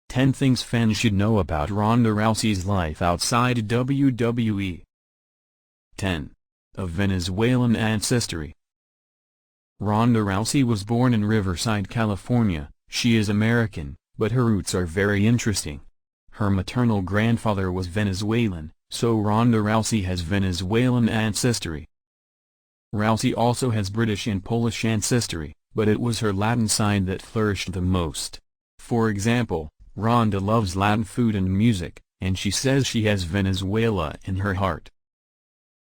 10 Things Fans Should Know About Ronda Rousey's Life Outside WWE. 10. Of Venezuelan Ancestry. Ronda Rousey was born in Riverside, California. She is American, but her roots are very interesting. Her maternal grandfather was Venezuelan, so Ronda Rousey has Venezuelan ancestry. Rousey also has British and Polish ancestry, but it was her Latin side that flourished the most. For example, Ronda loves Latin food and music, and she says she has Venezuela in her heart.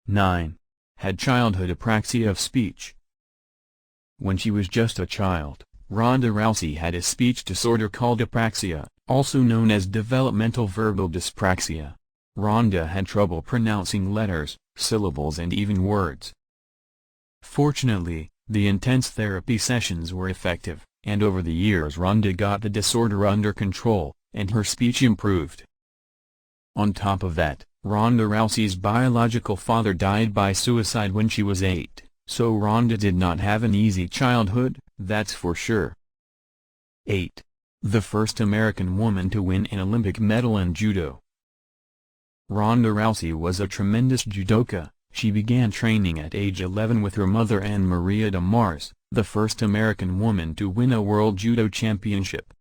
9. Had childhood apraxia of speech. When she was just a child, Ronda Rousey had a speech disorder called apraxia, also known as developmental verbal dyspraxia. Ronda had trouble pronouncing letters, syllables and even words. Fortunately, the intense therapy sessions were effective, and over the years Ronda got the disorder under control, and her speech improved. On top of that, Ronda Rousey's biological father died by suicide when she was 8, so Ronda did not have an easy childhood, that's for sure. 8. The first American woman to win an Olympic medal in Judo. Ronda Rousey was a tremendous judoka. She began training at age 11 with her mother Anne Maria de Mars, the first American woman to win a World Judo Championship.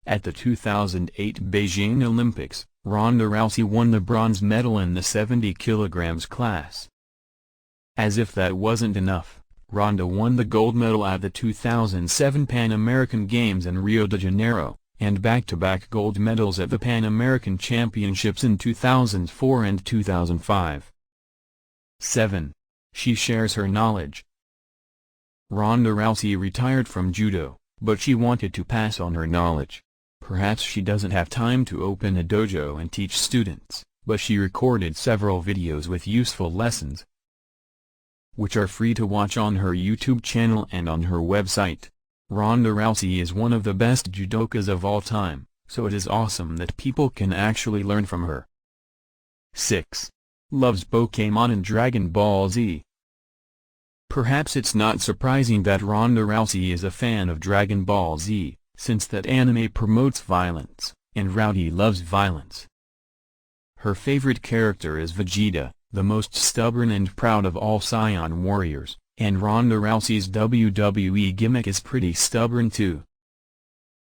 At the 2008 Beijing Olympics, Ronda Rousey won the bronze medal in the 70 kg class. As if that wasn't enough, Ronda won the gold medal at the 2007 Pan American Games in Rio de Janeiro, and back-to-back gold medals at the Pan American Championships in 2004 and 2005. 7. She shares her knowledge. Ronda Rousey retired from judo, but she wanted to pass on her knowledge. Perhaps she doesn't have time to open a dojo and teach students, but she recorded several videos with useful lessons, which are free to watch on her YouTube channel and on her website. Ronda Rousey is one of the best judokas of all time, so it is awesome that people can actually learn from her. 6. Loves Pokémon and Dragon Ball Z. Perhaps it's not surprising that Ronda Rousey is a fan of Dragon Ball Z, since that anime promotes violence, and Rowdy loves violence. Her favorite character is Vegeta, the most stubborn and proud of all Saiyan warriors, and Ronda Rousey's WWE gimmick is pretty stubborn too.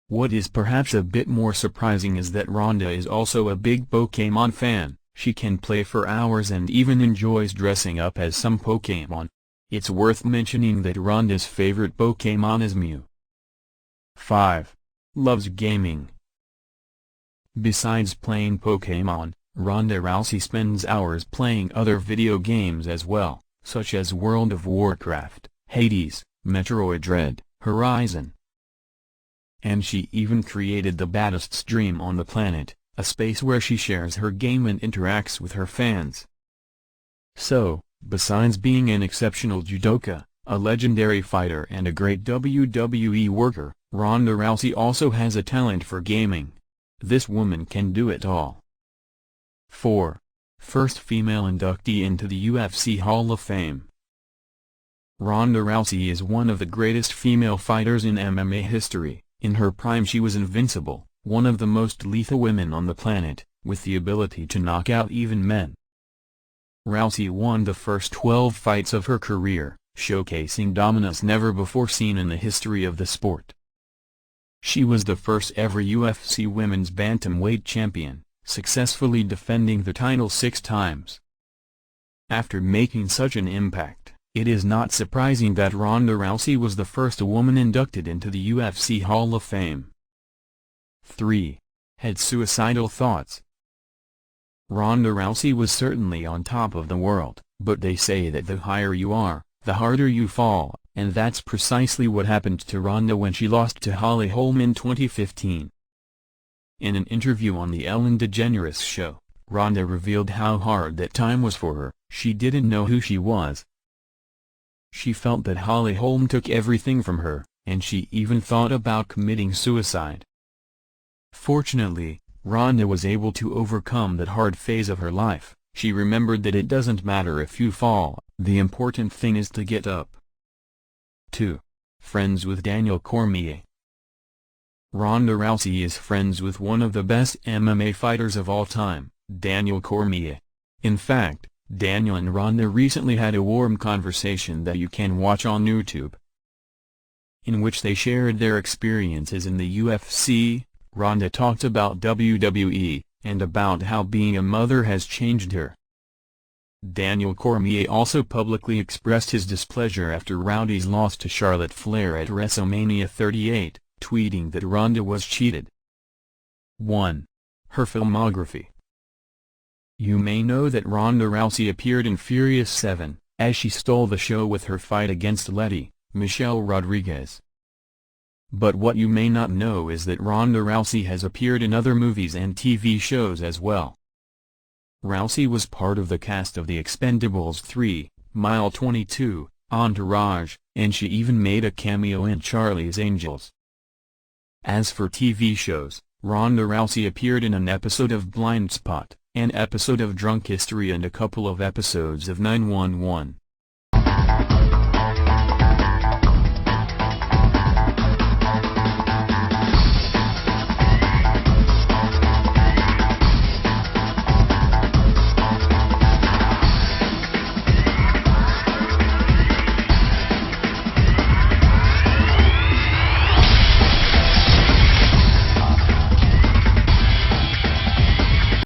What is perhaps a bit more surprising is that Ronda is also a big Pokémon fan. She can play for hours and even enjoys dressing up as some Pokémon. It's worth mentioning that Ronda's favorite Pokémon is Mew. 5. Loves gaming. Besides playing Pokémon, Ronda Rousey spends hours playing other video games as well, such as World of Warcraft, Hades, Metroid Dread, Horizon. And she even created the baddest stream on the planet, a space where she shares her game and interacts with her fans. So, besides being an exceptional judoka, a legendary fighter and a great WWE worker, Ronda Rousey also has a talent for gaming. This woman can do it all. 4. First female inductee into the UFC Hall of Fame. Ronda Rousey is one of the greatest female fighters in MMA history. In her prime she was invincible, one of the most lethal women on the planet, with the ability to knock out even men. Rousey won the first 12 fights of her career, showcasing dominance never before seen in the history of the sport. She was the first ever UFC Women's Bantamweight champion, successfully defending the title 6 times. After making such an impact, it is not surprising that Ronda Rousey was the first woman inducted into the UFC Hall of Fame. 3. Had suicidal thoughts. Ronda Rousey was certainly on top of the world, but they say that the higher you are, the harder you fall, and that's precisely what happened to Ronda when she lost to Holly Holm in 2015. In an interview on the Ellen DeGeneres show, Ronda revealed how hard that time was for her. She didn't know who she was. She felt that Holly Holm took everything from her, and she even thought about committing suicide. Fortunately, Ronda was able to overcome that hard phase of her life. She remembered that it doesn't matter if you fall, the important thing is to get up. 2. Friends with Daniel Cormier. Ronda Rousey is friends with one of the best MMA fighters of all time, Daniel Cormier. In fact, Daniel and Ronda recently had a warm conversation that you can watch on YouTube, in which they shared their experiences in the UFC. Ronda talked about WWE, and about how being a mother has changed her. Daniel Cormier also publicly expressed his displeasure after Rousey's loss to Charlotte Flair at WrestleMania 38, tweeting that Ronda was cheated. 1. Her filmography. You may know that Ronda Rousey appeared in Furious 7, as she stole the show with her fight against Letty, Michelle Rodriguez. But what you may not know is that Ronda Rousey has appeared in other movies and TV shows as well. Rousey was part of the cast of The Expendables 3, Mile 22, Entourage, and she even made a cameo in Charlie's Angels. As for TV shows, Ronda Rousey appeared in an episode of Blind Spot, an episode of Drunk History and a couple of episodes of 911.